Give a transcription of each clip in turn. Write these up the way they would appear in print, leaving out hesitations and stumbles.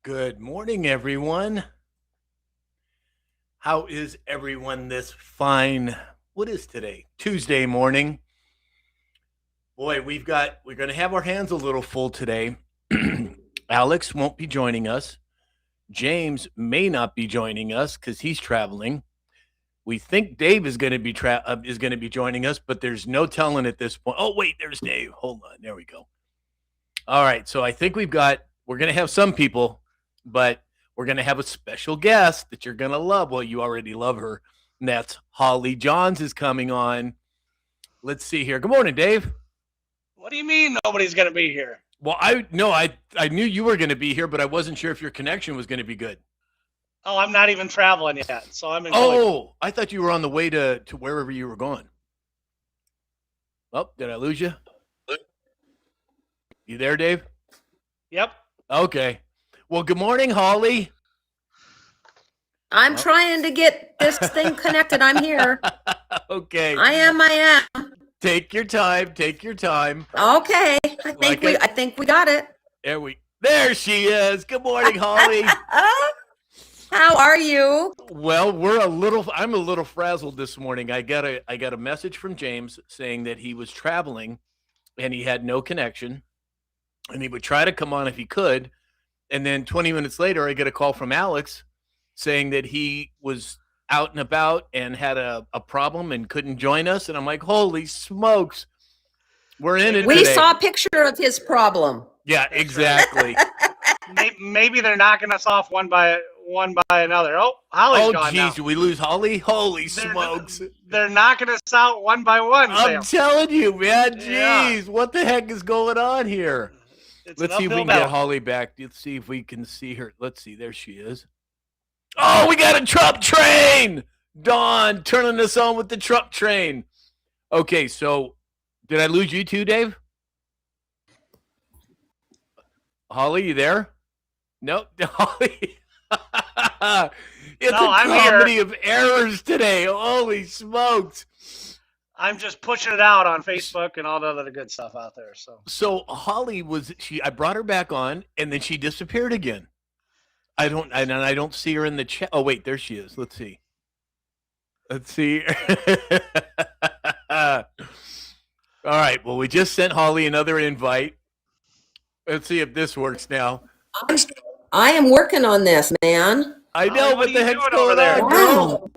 Good morning, everyone. How is everyone this fine? What is today? Tuesday morning. Boy, we're going to have our hands a little full today. Alex won't be joining us. James may not be joining us because he's traveling. We think Dave is going to be joining us, but there's no telling at this point. Oh, wait, there's Dave. Hold on, there we go. All right, so I think we're going to have some people, but we're going to have a special guest that you're going to love. Well, you already love her, and that's Holly Johns is coming on. Let's see here. Good morning, Dave. What do you mean nobody's going to be here? Well, I knew you were going to be here, but I wasn't sure if your connection was going to be good. Oh, I'm not even traveling yet, so I'm in. Oh, I thought you were on the way to wherever you were going. Oh, did I lose you? You there, Dave? Yep. Okay. Well, good morning, Holly. I'm trying to get this thing connected. I'm here. Okay. I am. Take your time. Take your time. Okay. I think we got it. There she is. Good morning, Holly. How are you? Well, I'm a little frazzled this morning. I got a message from James saying that he was traveling and he had no connection and he would try to come on if he could. And then 20 minutes later, I get a call from Alex saying that he was out and about and had a problem and couldn't join us. And I'm like, holy smokes, we're in it We today. saw a picture of his problem. Yeah, exactly. Maybe they're knocking us off one by another. Oh, Holly's gone now. Oh, geez, did we lose Holly? Holy smokes. They're knocking us out one by one. I'm telling you, man. Jeez, Yeah. What the heck is going on here? Let's see if we can get Holly back. Let's see if we can see her. Let's see. There she is. Oh, we got a Trump train. Dawn turning us on with the Trump train. Okay, so did I lose you too, Dave? Holly, you there? Nope. Holly. It's a comedy of errors today. Holy smokes. I'm just pushing it out on Facebook and all the other good stuff out there. So Holly I brought her back on and then she disappeared again. I don't see her in the chat. Oh wait, there she is. Let's see. All right. Well, we just sent Holly another invite. Let's see if this works now. I am working on this, man. I know, what what the are you heck's doing going over there? on? Wow.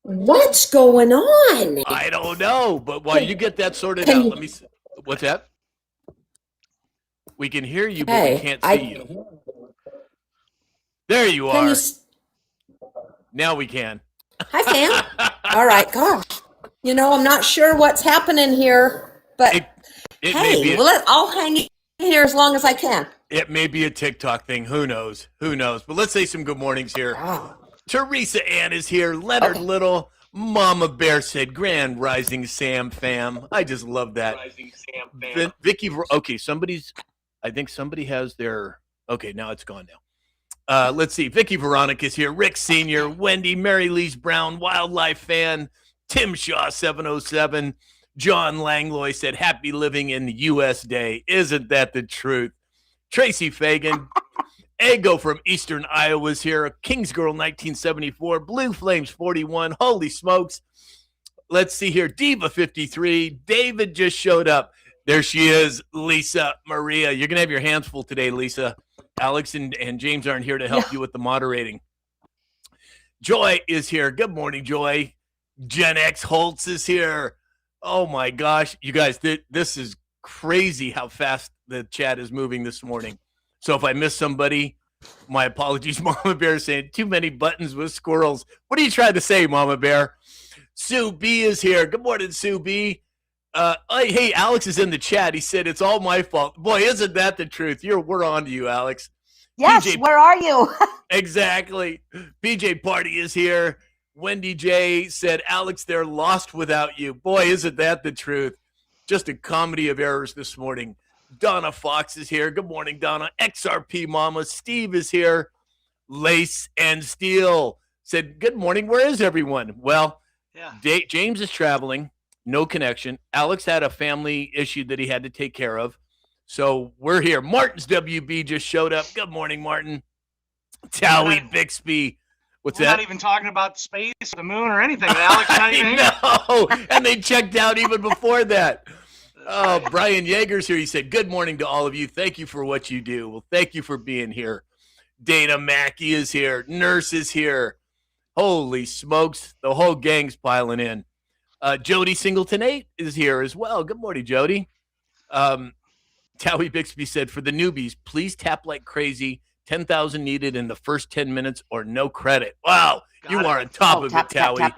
What's going on? I don't know, but while you get that sorted Can out, you- let me see. What's that? We can hear you, but we can't see you. There you Can are. you? Now we can. Hi, Sam. All right, gosh. I'm not sure what's happening here, but It may be hey, I'll hang in here as long as I can. It may be a TikTok thing. Who knows? Who knows? But let's say some good mornings here. Wow. Teresa Ann is here. Leonard Little. Mama Bear said, Grand Rising Sam fam. I just love that. Rising Sam fam. Vicky, okay, I think somebody has their, okay, now it's gone now. Let's see. Vicky Veronica is here. Rick Sr., Wendy, Mary Lise Brown, Wildlife Fan, Tim Shaw 707. John Langlois said, Happy living in the U.S. Day. Isn't that the truth? Tracy Fagan. Ego from Eastern Iowa is here. Kings Girl 1974. Blue Flames 41. Holy smokes. Let's see here. Diva 53. David just showed up. There she is, Lisa Maria. You're going to have your hands full today, Lisa. Alex and James aren't here to help you with the moderating. Joy is here. Good morning, Joy. Gen X Holtz is here. Oh, my gosh. You guys, this is crazy how fast the chat is moving this morning. So if I miss somebody, my apologies. Mama Bear saying too many buttons with squirrels. What are you trying to say, Mama Bear? Sue B is here. Good morning, Sue B. Hey, Alex is in the chat. He said, it's all my fault. Boy, isn't that the truth? We're on to you, Alex. Yes, PJ, where are you? Exactly. PJ Party is here. Wendy J said, Alex, they're lost without you. Boy, isn't that the truth? Just a comedy of errors this morning. Donna Fox is here. Good morning, Donna. XRP Mama. Steve is here. Lace and Steel said, good morning. Where is everyone? Well, James is traveling. No connection. Alex had a family issue that he had to take care of. So we're here. Martin's WB just showed up. Good morning, Martin. Towie Bixby. What's We're that? not even talking about space, or the moon, or anything. Alex, not even here. No, and they checked out even before that. Oh, right. Brian Yeager's here. He said, "Good morning to all of you. Thank you for what you do." Well, thank you for being here. Dana Mackey is here. Nurse is here. Holy smokes, the whole gang's piling in. Jody Singleton 8 is here as well. Good morning, Jody. Towie Bixby said, for the newbies, please tap like crazy. 10,000 needed in the first 10 minutes or no credit. Wow, you are on top of tap, it, Towie.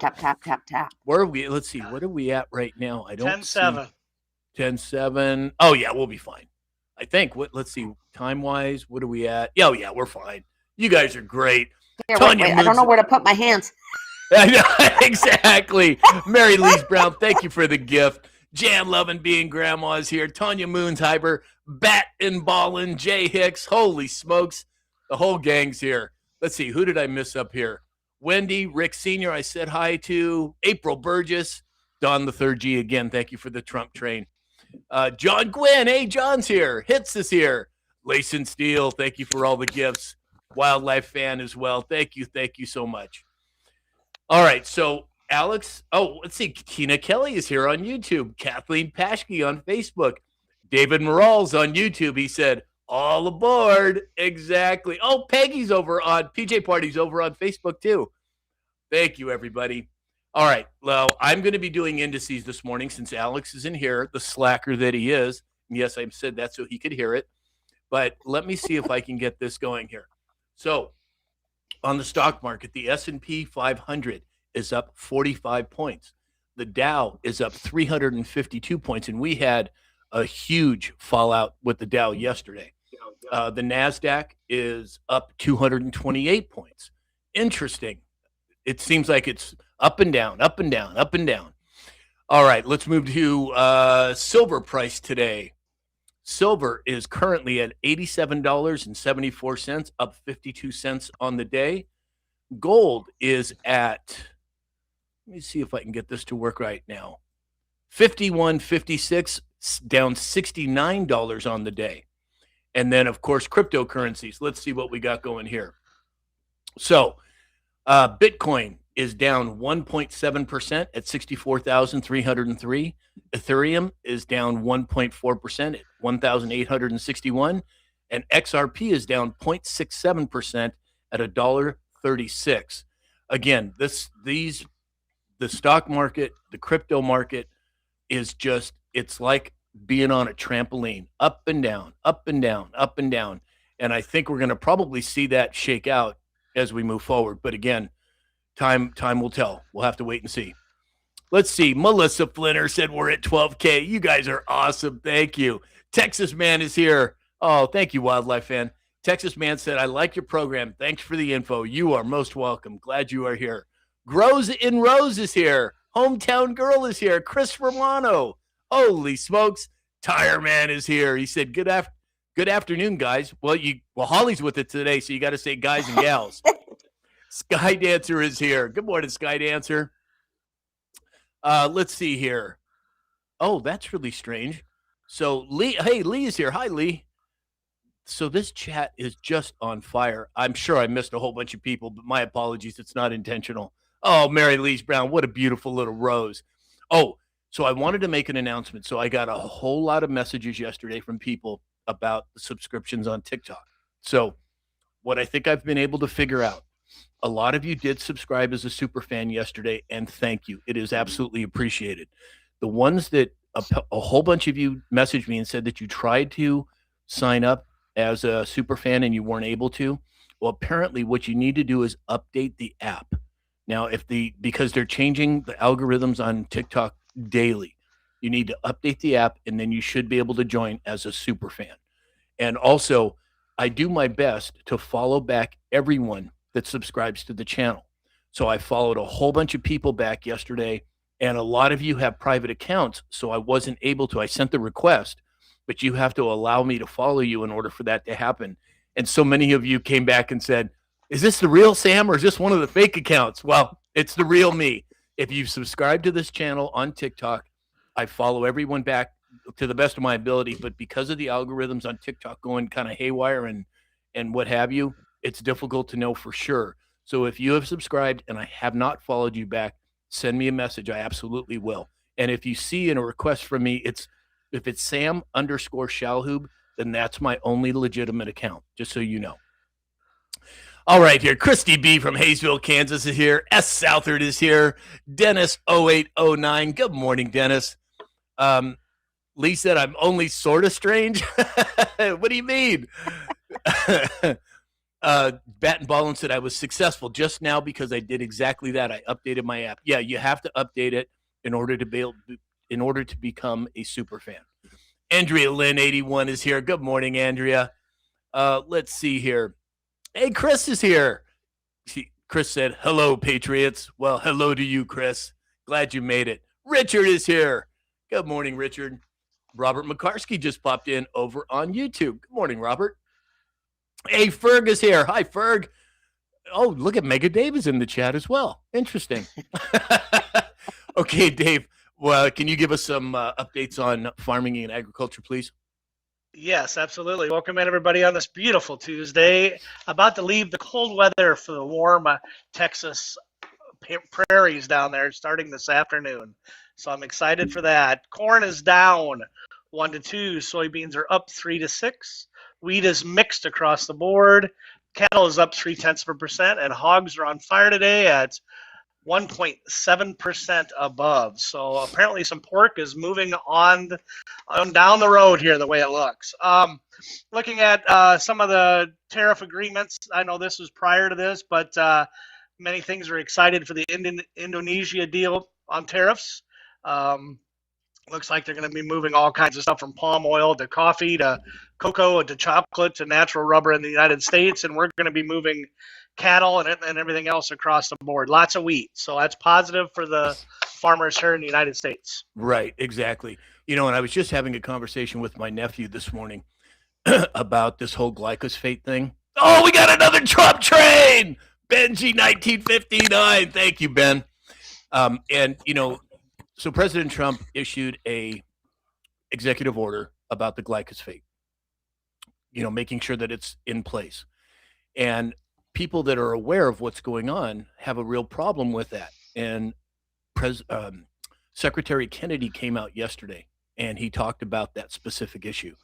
tap. Where are we? Let's see. What are we at right now? I don't 10-7. 10-7. Oh, yeah, we'll be fine. I think. Let's see. Time-wise, what are we at? Oh, yeah, we're fine. You guys are great. Here, wait, I don't know where to put my hands. I know, exactly. Mary Lee Brown, thank you for the gift. Jan Lovin being grandma's here. Tanya Moonshyber, Bat and Ballin, Jay Hicks. Holy smokes. The whole gang's here. Let's see. Who did I miss up here? Wendy, Rick Sr., I said hi to. April Burgess, Don the Third G again. Thank you for the Trump train. John Gwynn. Hey, John's here. Hits is here. Layson Steele, thank you for all the gifts. Wildlife fan as well. Thank you. Thank you so much. All right. So, Alex, let's see. Tina Kelly is here on YouTube. Kathleen Paschke on Facebook. David Morales on YouTube. He said, all aboard. Exactly. Oh, Peggy's over on PJ Party's over on Facebook too. Thank you, everybody. All right. Well, I'm going to be doing indices this morning since Alex is in here, the slacker that he is. And yes, I said that so he could hear it. But let me see if I can get this going here. So, on the stock market, the S&P 500 is up 45 points. The Dow is up 352 points, and we had a huge fallout with the Dow yesterday. The NASDAQ is up 228 points. Interesting. It seems like it's up and down, up and down, up and down. All right, let's move to silver price today. Silver is currently at $87.74, up 52 cents on the day. Gold is at, let me see if I can get this to work right now, $51.56, down $69 on the day. And then, of course, cryptocurrencies. Let's see what we got going here. So, Bitcoin is down 1.7% at 64,303. Ethereum is down 1.4% at 1,861. And XRP is down 0.67% at $1.36. Again, the stock market, the crypto market is just, it's like being on a trampoline, up and down, up and down, up and down. And I think we're going to probably see that shake out as we move forward. But again, time will tell. We'll have to wait and see. Let's see. Melissa Flinner said we're at 12K. You guys are awesome. Thank you. Texas Man is here. Oh, thank you, Wildlife Fan. Texas Man said, I like your program. Thanks for the info. You are most welcome. Glad you are here. Grows in Rose is here. Hometown Girl is here. Chris Romano. Holy smokes. Tire Man is here. He said, good afternoon, guys. Well, Holly's with it today, so you got to say guys and gals. Sky Dancer is here. Good morning, Sky Dancer. Let's see here. Oh, that's really strange. So Lee is here. Hi, Lee. So this chat is just on fire. I'm sure I missed a whole bunch of people, but my apologies. It's not intentional. Oh, Mary Lee Brown, what a beautiful little rose. Oh, so I wanted to make an announcement. So I got a whole lot of messages yesterday from people about the subscriptions on TikTok. So what I think I've been able to figure out, a lot of you did subscribe as a super fan yesterday, and thank you. It is absolutely appreciated. The ones that a whole bunch of you messaged me and said that you tried to sign up as a super fan and you weren't able to. Well, apparently what you need to do is update the app. Now, because they're changing the algorithms on TikTok daily, you need to update the app, and then you should be able to join as a super fan. And also, I do my best to follow back everyone that subscribes to the channel. So I followed a whole bunch of people back yesterday, and a lot of you have private accounts, so I wasn't able to. I sent the request, but you have to allow me to follow you in order for that to happen. And so many of you came back and said, is this the real Sam or is this one of the fake accounts? Well, it's the real me. If you subscribe to this channel on TikTok, I follow everyone back to the best of my ability, but because of the algorithms on TikTok going kind of haywire and what have you, It's difficult to know for sure. So if you have subscribed and I have not followed you back, send me a message. I absolutely will. And if you see in a request from me, if it's Sam_Shalhoub, then that's my only legitimate account, just so you know. All right, here. Christy B from Hayesville, Kansas is here. S. Southard is here. Dennis 0809. Good morning, Dennis. Lee said I'm only sort of strange. What do you mean? Bat and Ballin said I was successful just now because I did exactly that. I updated my app. Yeah, you have to update it in order to become a super fan. Andrea Lynn 81 is here. Good morning, Andrea. Let's see here. Hey, Chris is here. Chris said, hello, Patriots. Well, hello to you, Chris. Glad you made it. Richard is here. Good morning, Richard. Robert McCarskey just popped in over on YouTube. Good morning, Robert. Hey, Ferg is here. Hi, Ferg. Oh, look at Mega Dave is in the chat as well. Interesting. Okay, Dave. Well, can you give us some updates on farming and agriculture, please? Yes, absolutely. Welcome in, everybody, on this beautiful Tuesday. About to leave the cold weather for the warm Texas prairies down there starting this afternoon. So I'm excited for that. Corn is down 1 to 2. Soybeans are up 3 to 6. Wheat is mixed across the board. Cattle is up 0.3%, and hogs are on fire today at 1.7% above. So apparently some pork is moving on down the road here, the way it looks. Looking at some of the tariff agreements, I know this was prior to this, but many things are excited for the Indonesia deal on tariffs. Looks like they're going to be moving all kinds of stuff from palm oil to coffee to cocoa to chocolate to natural rubber in the United States, and we're going to be moving cattle and everything else across the board. Lots of wheat, so that's positive for the farmers here in the United States. Right, exactly. And I was just having a conversation with my nephew this morning about this whole glyphosate thing. Oh, we got another Trump train! Benji 1959. Thank you, Ben. So President Trump issued a executive order about the glyphosate, making sure that it's in place. And people that are aware of what's going on have a real problem with that. And Secretary Kennedy came out yesterday, and he talked about that specific issue.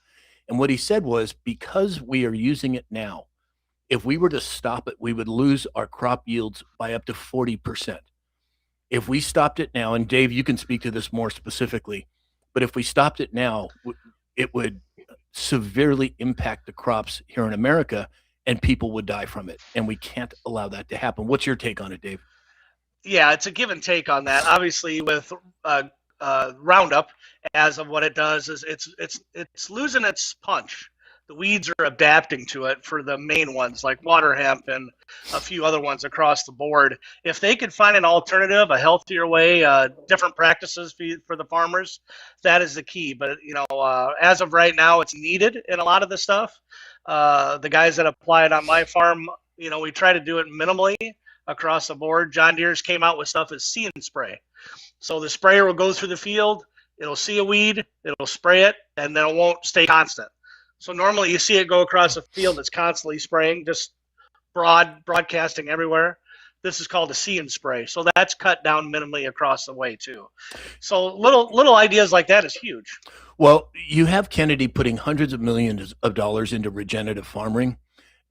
And what he said was, because we are using it now, if we were to stop it, we would lose our crop yields by up to 40%. If we stopped it now, and Dave, you can speak to this more specifically, but if we stopped it now, it would severely impact the crops here in America, and people would die from it. And we can't allow that to happen. What's your take on it, Dave? Yeah, it's a give and take on that. Obviously, with Roundup, as of what it does, is it's losing its punch. The weeds are adapting to it for the main ones like water hemp and a few other ones across the board. If they could find an alternative, a healthier way, different practices for the farmers, that is the key. But, as of right now, it's needed in a lot of the stuff. The guys that apply it on my farm, we try to do it minimally across the board. John Deere's came out with stuff as see and spray. So the sprayer will go through the field, it'll see a weed, it'll spray it, and then it won't stay constant. So normally you see it go across a field that's constantly spraying, just broadcasting everywhere. This is called a see and spray. So that's cut down minimally across the way too. So little ideas like that is huge. Well, you have Kennedy putting hundreds of millions of dollars into regenerative farming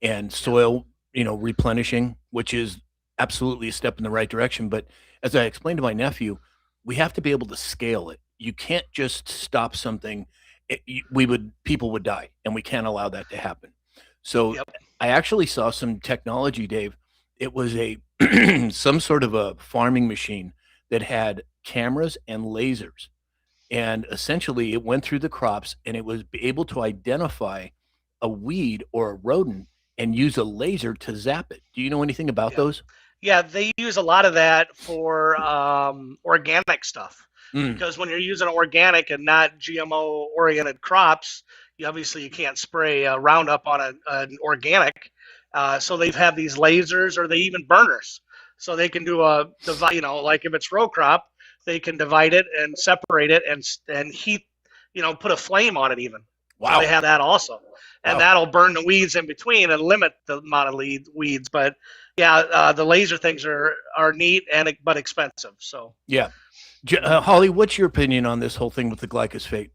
and soil, replenishing, which is absolutely a step in the right direction. But as I explained to my nephew, we have to be able to scale it. You can't just stop something. People would die, and we can't allow that to happen. So yep. I actually saw some technology, Dave. It was some sort of a farming machine that had cameras and lasers, and essentially it went through the crops, and it was able to identify a weed or a rodent and use a laser to zap it. Do you know anything about those? Yeah, they use a lot of that for organic stuff. Because when you're using organic and not GMO-oriented crops, you can't spray Roundup on an organic. So they have these lasers, or they even burners. So they can do like if it's row crop, they can divide it and separate it and heat, put a flame on it even. So they have that also. And that'll burn the weeds in between and limit the amount of weeds. But yeah, the laser things are neat but expensive. So yeah. Holly, what's your opinion on this whole thing with the glyphosate?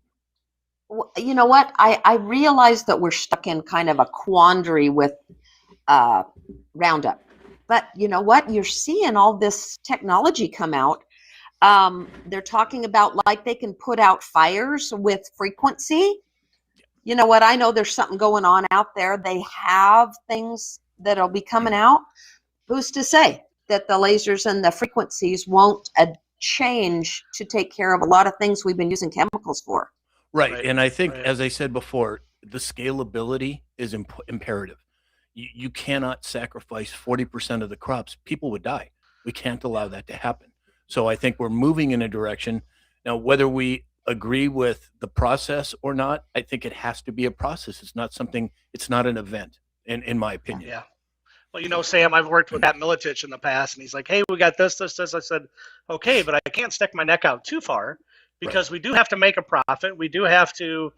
You know what? I realize that we're stuck in kind of a quandary with Roundup. But you know what? You're seeing all this technology come out. They're talking about like they can put out fires with frequency. You know what? I know there's something going on out there. They have things that'll be coming out. Who's to say that the lasers and the frequencies won't change to take care of a lot of things we've been using chemicals for? Right. And I think, as I said before, the scalability is imperative. You cannot sacrifice 40% of the crops. People would die. We can't allow that to happen. So I think we're moving in a direction. Now, whether we agree with the process or not, I think it has to be a process. It's not an event, in my opinion. Yeah. Well, you know, Sam, I've worked with Pat Miletich in the past, and he's like, hey, we got this. I said, okay, but I can't stick my neck out too far because we do have to make a profit. We do have to,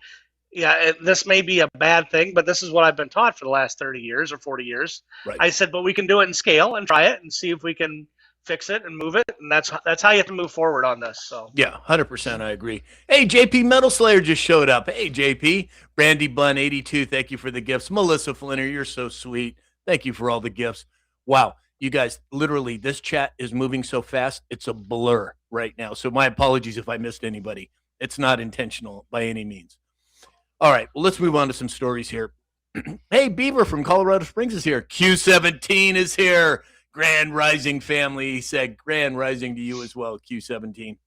this may be a bad thing, but this is what I've been taught for the last 30 years or 40 years. Right. I said, but we can do it in scale and try it and see if we can fix it and move it. And that's how you have to move forward on this. So yeah, 100%. I agree. Hey, JP Metal Slayer just showed up. Hey, JP. Brandy Bun 82. Thank you for the gifts. Melissa Flinner, you're so sweet. Thank you for all the gifts. Wow. You guys, literally, this chat is moving so fast. It's a blur right now. So my apologies if I missed anybody. It's not intentional by any means. All right. Well, let's move on to some stories here. Hey, Beaver from Colorado Springs is here. Q17 is here. Grand Rising family. He said Grand Rising to you as well, Q17.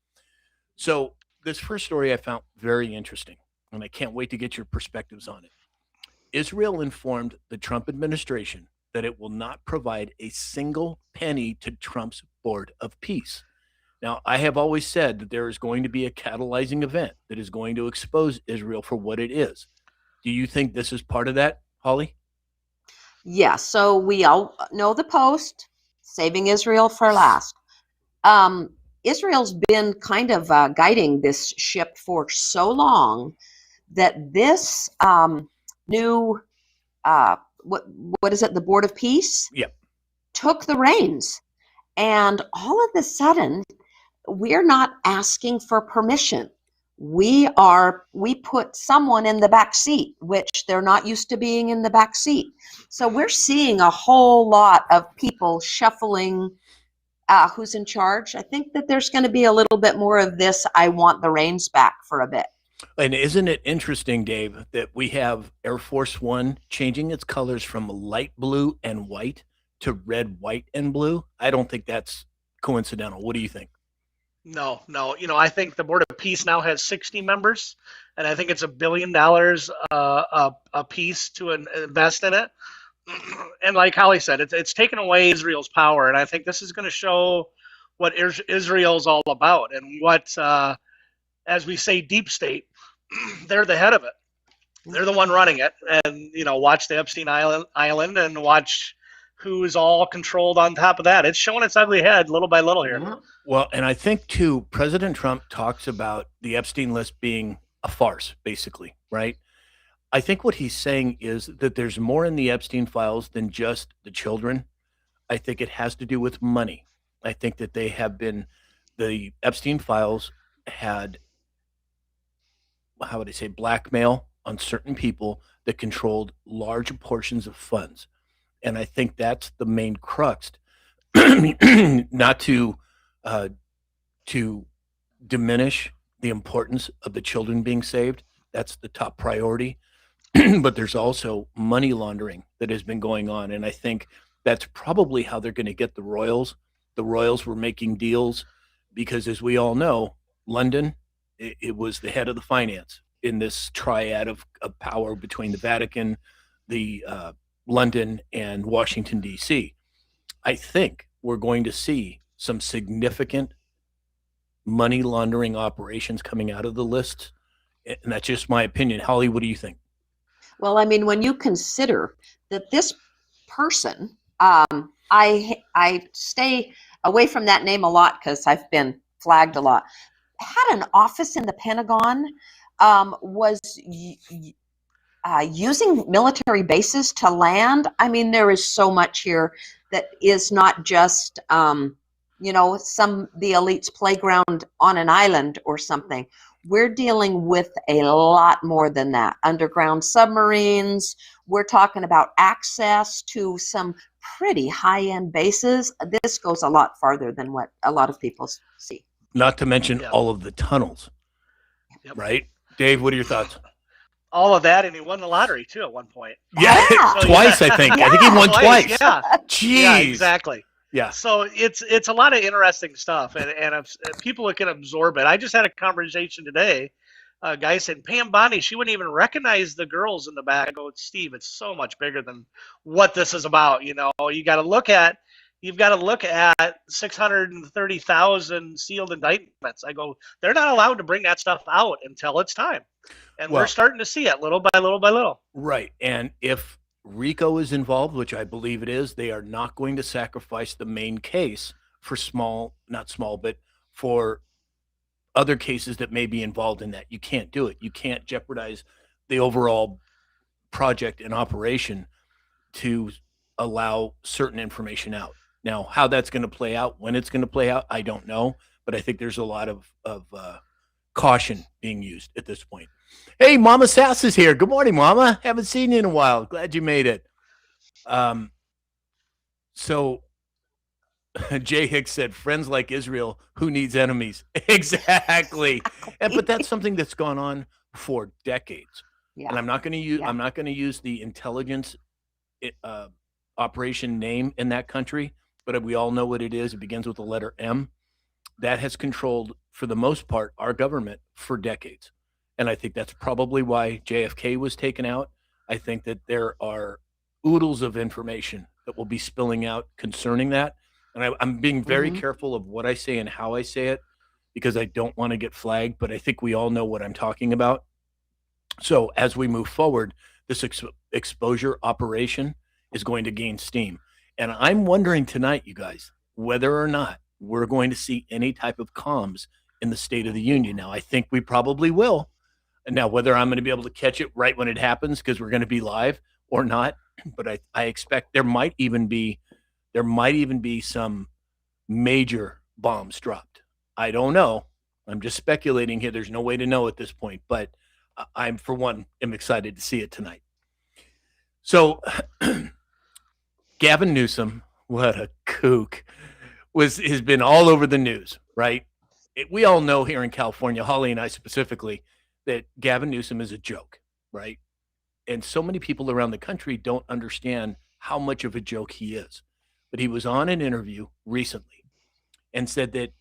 So this first story I found very interesting, and I can't wait to get your perspectives on it. Israel informed the Trump administration that it will not provide a single penny to Trump's Board of Peace. Now, I have always said that there is going to be a catalyzing event that is going to expose Israel for what it is. Do you think this is part of that, Holly? Yeah, so we all know the Post, saving Israel for last. Israel's been kind of guiding this ship for so long that this new what is it, the Board of Peace? Yep. Took the reins. And all of a sudden, we're not asking for permission. We put someone in the back seat, which they're not used to being in the back seat. So we're seeing a whole lot of people shuffling who's in charge. I think that there's going to be a little bit more of this, I want the reins back for a bit. And isn't it interesting, Dave, that we have Air Force One changing its colors from light blue and white to red, white, and blue? I don't think that's coincidental. What do you think? No. You know, I think the Board of Peace now has 60 members, and I think it's $1 billion a piece to invest in it. And like Holly said, it's taken away Israel's power, and I think this is going to show what Israel's all about and what, as we say, deep state. They're the head of it. They're the one running it, and watch the Epstein Island and watch who is all controlled on top of that. It's showing its ugly head little by little here. Well, and I think too, President Trump talks about the Epstein list being a farce, basically, right? I think what he's saying is that there's more in the Epstein files than just the children. I think it has to do with money. I think that the Epstein files had, how would I say, blackmail on certain people that controlled large portions of funds. And I think that's the main crux, not to diminish the importance of the children being saved. That's the top priority. But there's also money laundering that has been going on. And I think that's probably how they're going to get the royals. The royals were making deals because, as we all know, London, it was the head of the finance in this triad of power between the Vatican, the London, and Washington, D.C. I think we're going to see some significant money laundering operations coming out of the list. And that's just my opinion. Holly, what do you think? Well, I mean, when you consider that this person, I stay away from that name a lot because I've been flagged a lot, had an office in the Pentagon, was using military bases to land. I mean, there is so much here that is not just, the elite's playground on an island or something. We're dealing with a lot more than that. Underground submarines. We're talking about access to some pretty high-end bases. This goes a lot farther than what a lot of people see. Not to mention all of the tunnels, right? Dave, what are your thoughts? All of that, and he won the lottery too at one point. Yeah, So, twice, I think. I think he won twice. Yeah, Jeez. yeah, exactly. Yeah. So it's a lot of interesting stuff, and people can absorb it. I just had a conversation today. A guy said, Pam Bondi, she wouldn't even recognize the girls in the back. I go, Steve, it's so much bigger than what this is about. You got to look at 630,000 sealed indictments. I go, they're not allowed to bring that stuff out until it's time. And we're starting to see it little by little by little. Right. And if RICO is involved, which I believe it is, they are not going to sacrifice the main case for but for other cases that may be involved in that. You can't do it. You can't jeopardize the overall project and operation to allow certain information out. Now, how that's going to play out, when it's going to play out, I don't know. But I think there's a lot of caution being used at this point. Hey, Mama Sass is here. Good morning, Mama. Haven't seen you in a while. Glad you made it. So Jay Hicks said, friends like Israel, who needs enemies? Exactly. But that's something that's gone on for decades. Yeah. And I'm not going to use the intelligence operation name in that country, but we all know what it is. It begins with the letter M. That has controlled, for the most part, our government for decades. And I think that's probably why JFK was taken out. I think that there are oodles of information that will be spilling out concerning that. And I'm being very careful of what I say and how I say it, because I don't want to get flagged, but I think we all know what I'm talking about. So as we move forward, this exposure operation is going to gain steam. And I'm wondering tonight, you guys, whether or not we're going to see any type of comms in the State of the Union. Now, I think we probably will. And now, whether I'm going to be able to catch it right when it happens, because we're going to be live or not, but I expect there might even be some major bombs dropped. I don't know. I'm just speculating here. There's no way to know at this point, but I'm, for one, am excited to see it tonight. So Gavin Newsom, what a kook, has been all over the news, right? We all know here in California, Holly and I specifically, that Gavin Newsom is a joke, right? And so many people around the country don't understand how much of a joke he is. But he was on an interview recently and said that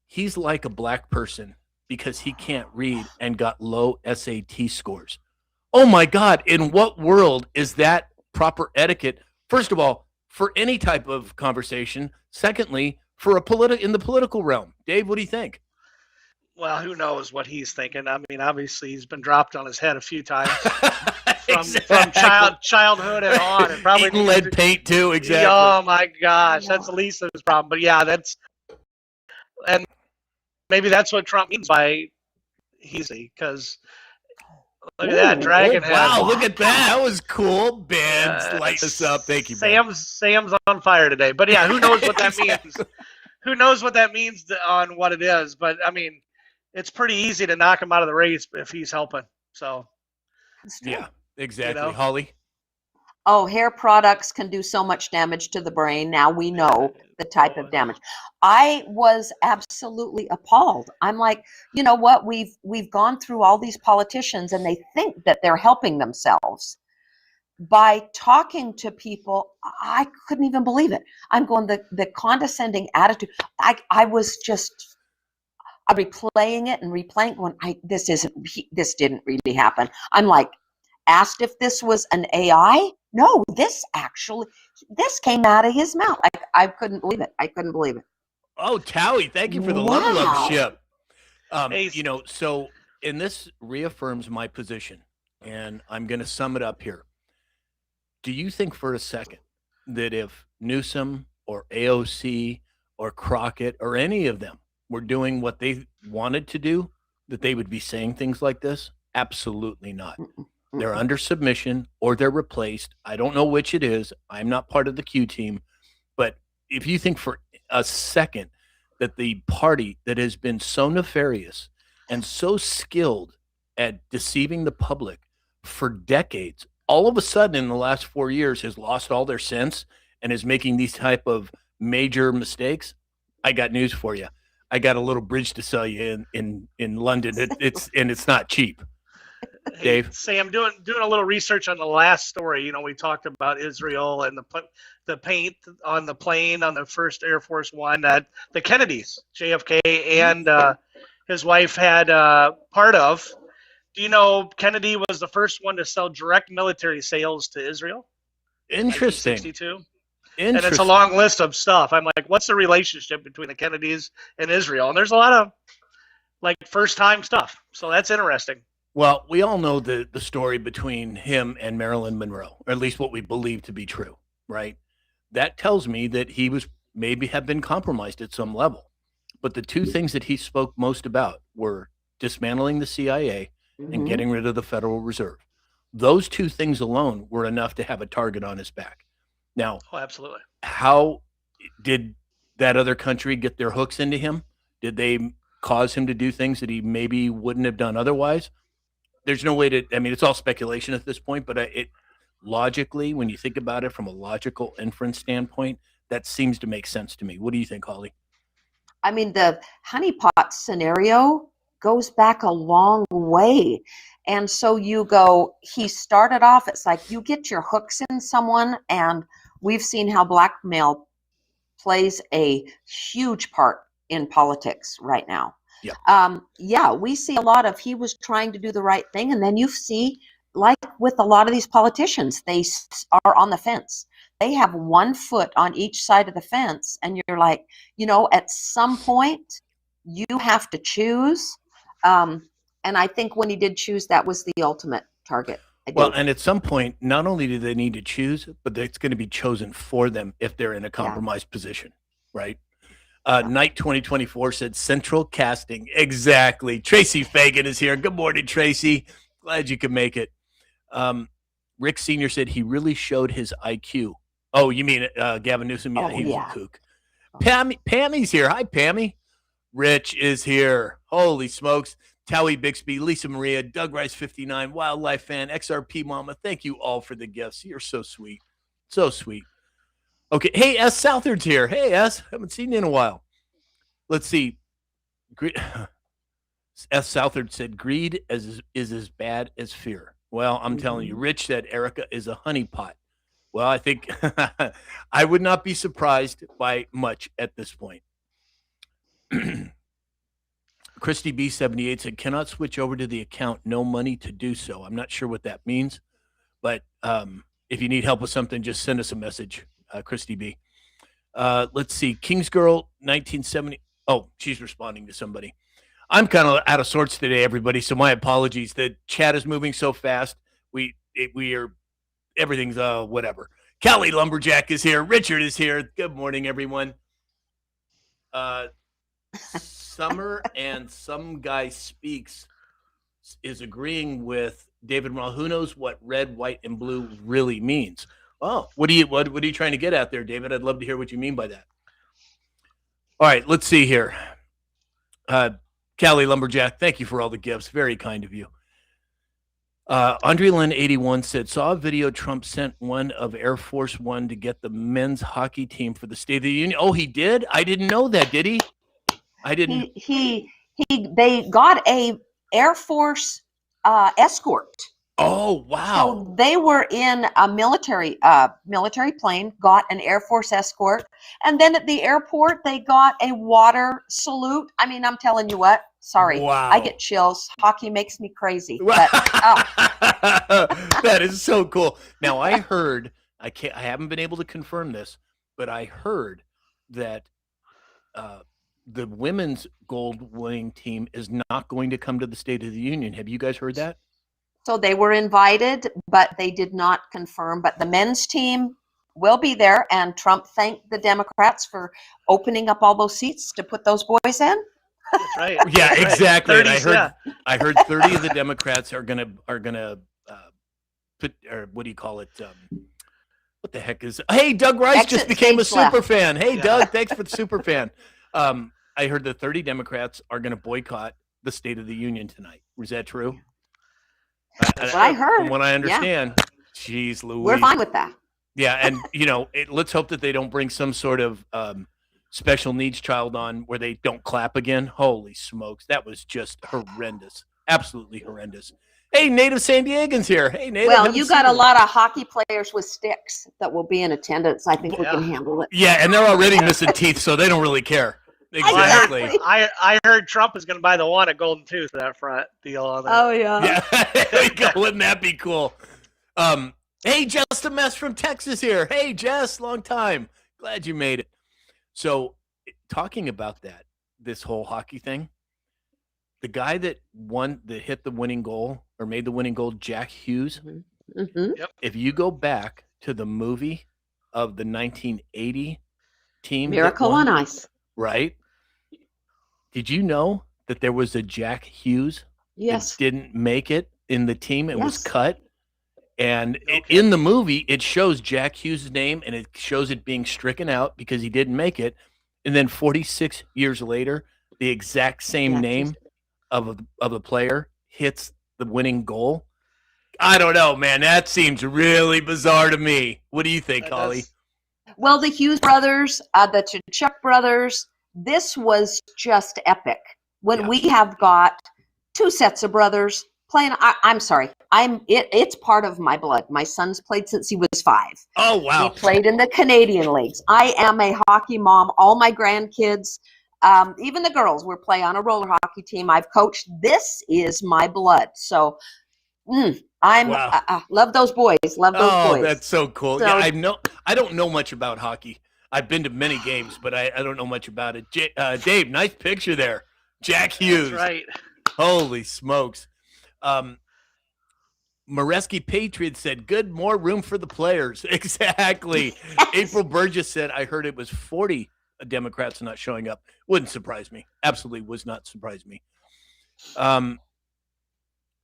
he's like a black person because he can't read and got low SAT scores. Oh my God, in what world is that proper etiquette? First of all, for any type of conversation. Secondly, for in the political realm. Dave, what do you think? Well, who knows what he's thinking? I mean, obviously he's been dropped on his head a few times from childhood and on, and probably eating lead paint too. Exactly. Oh my gosh, that's the least of his problem. But yeah, and maybe that's what Trump means by because look at that dragon head. Wow, look at that. That was cool. Ben, light us up. Thank you, Ben. Sam's on fire today. But yeah, who knows what that means? Who knows what that means on what it is? But I mean, it's pretty easy to knock him out of the race if he's helping. So yeah, exactly. Holly? Oh, hair products can do so much damage to the brain. Now we know the type of damage. I was absolutely appalled. I'm like, you know what? We've gone through all these politicians and they think that they're helping themselves by talking to people. I couldn't even believe it. I'm going, the condescending attitude. I was just replaying it and replaying going, this didn't really happen. I'm like, asked if this was an AI. No, this came out of his mouth. I couldn't believe it. Oh, Towie, thank you for the level up ship. So, and this reaffirms my position, and I'm going to sum it up here. Do you think for a second that if Newsom or AOC or Crockett or any of them were doing what they wanted to do, that they would be saying things like this? Absolutely not. They're under submission or they're replaced. I don't know which it is. I'm not part of the Q team. But if you think for a second that the party that has been so nefarious and so skilled at deceiving the public for decades, all of a sudden in the last 4 years has lost all their sense and is making these type of major mistakes, I got news for you. I got a little bridge to sell you in London. It's not cheap. Hey, Dave? Sam, doing a little research on the last story. We talked about Israel and the paint on the plane on the first Air Force One. The Kennedys, JFK, and his wife had part of. Do you know Kennedy was the first one to sell direct military sales to Israel? Interesting. 1962. And it's a long list of stuff. I'm like, what's the relationship between the Kennedys and Israel? And there's a lot of first time stuff. So that's interesting. Well, we all know the story between him and Marilyn Monroe, or at least what we believe to be true, right? That tells me that he was maybe have been compromised at some level. But the two things that he spoke most about were dismantling the CIA and getting rid of the Federal Reserve. Those two things alone were enough to have a target on his back. Now, absolutely. How did that other country get their hooks into him? Did they cause him to do things that he maybe wouldn't have done otherwise? There's no way to, it's all speculation at this point, but it logically, when you think about it from a logical inference standpoint, that seems to make sense to me. What do you think, Holly? The honeypot scenario goes back a long way. And so you go, he started off, it's like you get your hooks in someone, and we've seen how blackmail plays a huge part in politics right now. Yeah. We see a lot of he was trying to do the right thing, and then you see, like with a lot of these politicians, they are on the fence. They have one foot on each side of the fence, and you're like, at some point you have to choose. And I think when he did choose, that was the ultimate target. Well, and at some point, not only do they need to choose, but it's going to be chosen for them if they're in a compromised position, right? Night 2024 said central casting. Exactly. Tracy Fagan is here. Good morning, Tracy. Glad you could make it. Rick Sr. said he really showed his IQ. Oh, you mean Gavin Newsom? Yeah, he's a kook. Pammy's here. Hi, Pammy. Rich is here. Holy smokes. Towie Bixby, Lisa Maria, Doug Rice 59, Wildlife Fan, XRP Mama. Thank you all for the gifts. You're so sweet. So sweet. Okay. Hey, S. Southard's here. Hey, S. Haven't seen you in a while. Let's see. S. Southard said, greed is as bad as fear. Well, I'm telling you. Rich said, Erica is a honeypot. Well, I think I would not be surprised by much at this point. Christy B78 said, cannot switch over to the account, no money to do so. I'm not sure what that means, but if you need help with something, just send us a message, Christy B. Let's see, Kingsgirl 1970. Oh, she's responding to somebody. I'm kind of out of sorts today, everybody, so my apologies. The chat is moving so fast. We are, everything's whatever. Callie Lumberjack is here. Richard is here. Good morning, everyone. Summer and Some Guy Speaks is agreeing with David Rahl. Who knows what red, white, and blue really means? Oh, what are you trying to get at there, David? I'd love to hear what you mean by that. All right, let's see here. Callie Lumberjack, thank you for all the gifts. Very kind of you. Andre Lynn 81 said, saw a video Trump sent one of Air Force One to get the men's hockey team for the State of the Union. Oh, he did? I didn't know that, did he? I didn't. They got a Air Force escort. Oh, wow. So they were in a military plane, got an Air Force escort, and then at the airport they got a water salute. I'm telling you what. Sorry, wow. I get chills. Hockey makes me crazy. But, that is so cool. Now I heard, I haven't been able to confirm this, but I heard that the women's gold winning team is not going to come to the State of the Union. Have you guys heard that? So they were invited, but they did not confirm. But the men's team will be there, and Trump thanked the Democrats for opening up all those seats to put those boys in. That's right. Yeah, exactly. 30s, and I heard 30 of the Democrats are gonna or what do you call it? What the heck is? Hey, Doug Rice Exit just became a stage left. super fan. Hey, Yeah. Doug, thanks for the super fan. I heard the 30 Democrats are going to boycott the State of the Union tonight. Was that true? That's what I heard. From what I understand, jeez, Louise. We're fine with that. Yeah, and let's hope that they don't bring some sort of special needs child on where they don't clap again. Holy smokes, that was just horrendous, absolutely horrendous. Hey, native San Diegans here. Hey, native. Well, you got a lot of hockey players with sticks that will be in attendance. I think we can handle it. Yeah, and they're already missing teeth, so they don't really care. Exactly. I heard Trump is going to buy the one at Golden Tooth for that front deal on that. Oh yeah. Yeah, there you go. Wouldn't that be cool? Hey, Just a Mess from Texas here. Hey, Jess, long time. Glad you made it. So, talking about this whole hockey thing, the guy that hit the winning goal or made the winning goal, Jack Hughes. Mm-hmm. Yep. If you go back to the movie of the 1980 team, Miracle on Ice. Right? Did you know that there was a Jack Hughes Yes. that didn't make it in the team and was Yes. cut? And in the movie, it shows Jack Hughes' name and it shows it being stricken out because he didn't make it. And then 46 years later, the exact same Jack name Hughes. of a player hits the winning goal. I don't know, man. That seems really bizarre to me. What do you think, That Holly? does. Well, the Hughes brothers, the Tkachuk brothers, this was just epic. When Yeah. we have got two sets of brothers playing, I'm sorry, it's part of my blood. My son's played since he was 5. Oh, wow. He played in the Canadian leagues. I am a hockey mom. All my grandkids, even the girls, were play on a roller hockey team. I've coached. This is my blood. So Wow. love those boys. Love those boys. That's so cool. So- Yeah, I don't know much about hockey. I've been to many games, but I don't know much about it. Dave, nice picture there. Jack Hughes. That's right. Holy smokes. Moreski Patriot said, good, more room for the players. Exactly. Yes. April Burgess said, I heard it was 40 Democrats not showing up. Wouldn't surprise me. Absolutely would not surprise me.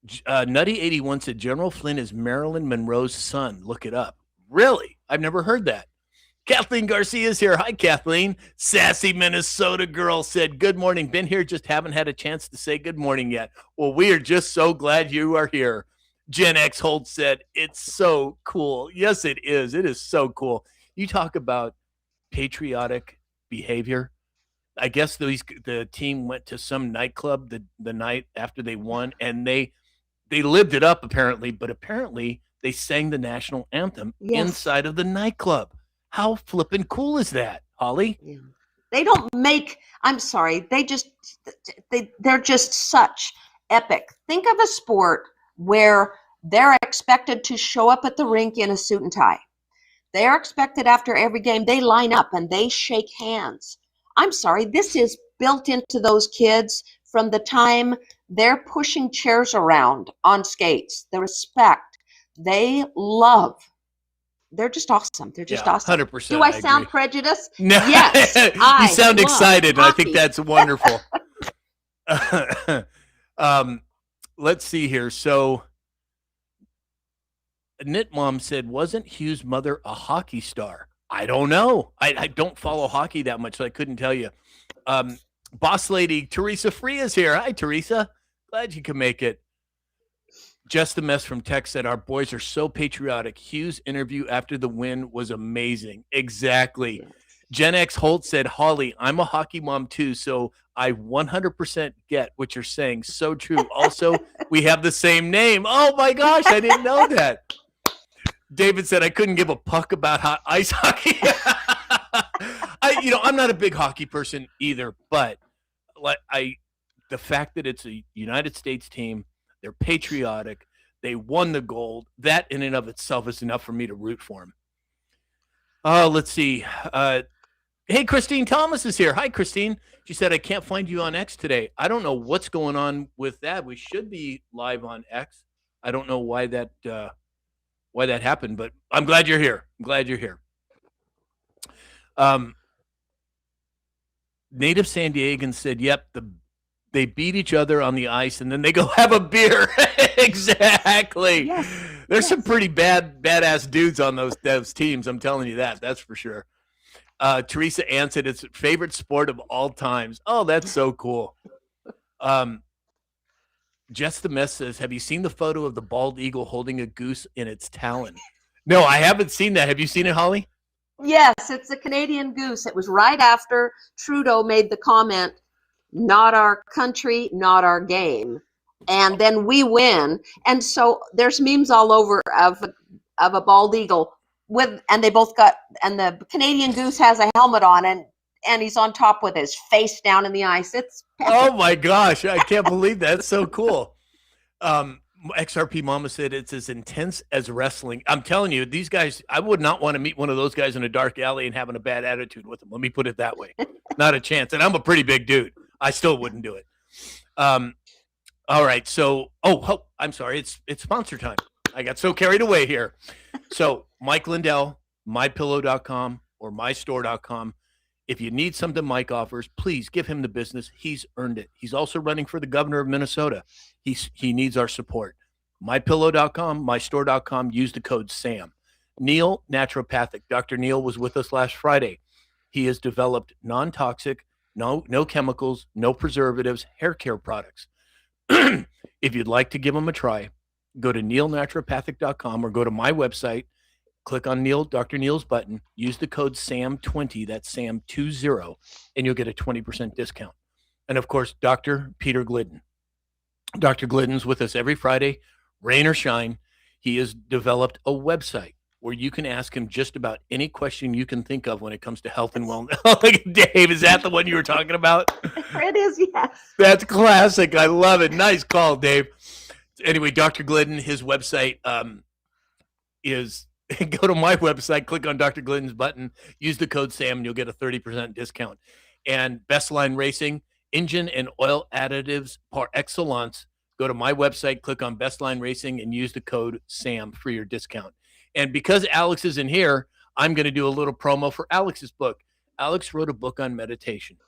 Nutty81 said, General Flynn is Marilyn Monroe's son. Look it up. Really? I've never heard that. Kathleen Garcia's here. Hi, Kathleen. Sassy Minnesota girl said, good morning. Been here, just haven't had a chance to say good morning yet. Well, we are just so glad you are here. Gen X Holt said, it's so cool. Yes, it is. It is so cool. You talk about patriotic behavior. I guess the team went to some nightclub the night after they won, and they lived it up apparently, but apparently they sang the national anthem inside of the nightclub. How flippin' cool is that, Holly? Yeah. They don't make, I'm sorry, they're just such epic. Think of a sport where they're expected to show up at the rink in a suit and tie. They're expected after every game, they line up and they shake hands. I'm sorry, this is built into those kids from the time they're pushing chairs around on skates. The respect, they love. They're just awesome. They're just awesome. 100%. Do I sound prejudiced? No. Yes. You sound love excited, and I think hockey. that's wonderful. Let's see here. So, Knit Mom said, wasn't Hughes' mother a hockey star? I don't know. I don't follow hockey that much, so I couldn't tell you. Boss lady Teresa Free is here. Hi, Teresa. Glad you can make it. Just a Mess from Tech said, our boys are so patriotic. Hughes' interview after the win was amazing. Exactly. Yes. Gen X Holt said, Holly, I'm a hockey mom too, so I 100% get what you're saying. So true. Also, we have the same name. Oh my gosh, I didn't know that. David said, I couldn't give a puck about ice hockey. I'm not a big hockey person either, but the fact that it's a United States team, they're patriotic, they won the gold, that in and of itself is enough for me to root for them. Let's see. Hey, Christine Thomas is here. Hi, Christine. She said, I can't find you on X today. I don't know what's going on with that. We should be live on X. I don't know why that happened, but I'm glad you're here. Native San Diegan said, yep, they beat each other on the ice and then they go have a beer. Exactly. Yes. There's some pretty badass dudes on those teams. I'm telling you that. That's for sure. Teresa Ann said it's favorite sport of all times. Oh, that's so cool. Jess the Mess says, have you seen the photo of the bald eagle holding a goose in its talon? No, I haven't seen that. Have you seen it, Holly? Yes, it's a Canadian goose. It was right after Trudeau made the comment, not our country, not our game. And then we win. And so there's memes all over of a bald eagle and they both got, and the Canadian goose has a helmet on and he's on top with his face down in the ice. It's oh my gosh, I can't believe that. It's so cool. XRP Mama said it's as intense as wrestling. I'm telling you, these guys, I would not want to meet one of those guys in a dark alley and having a bad attitude with them. Let me put it that way. Not a chance. And I'm a pretty big dude. I still wouldn't do it. All right. So, I'm sorry. It's sponsor time. I got so carried away here. So Mike Lindell, mypillow.com or mystore.com. If you need something Mike offers, please give him the business. He's earned it. He's also running for the governor of Minnesota. He needs our support. MyPillow.com, mystore.com. Use the code SAM. Neil, naturopathic. Dr. Neil was with us last Friday. He has developed non-toxic, no chemicals, no preservatives, hair care products. If you'd like to give them a try, go to neilnaturopathic.com or go to my website. Click on Dr. Neil's button, use the code SAM20, that's SAM20, and you'll get a 20% discount. And of course, Dr. Peter Glidden. Dr. Glidden's with us every Friday, rain or shine. He has developed a website where you can ask him just about any question you can think of when it comes to health and wellness. Oh, Dave, is that the one you were talking about? It is, yes. That's classic. I love it. Nice call, Dave. Anyway, Dr. Glidden, his website is... Go to my website, click on Dr. Glidden's button, use the code SAM, and you'll get a 30% discount. And Bestline Racing, engine and oil additives par excellence. Go to my website, click on Bestline Racing, and use the code SAM for your discount. And because Alex isn't here, I'm going to do a little promo for Alex's book. Alex wrote a book on meditation.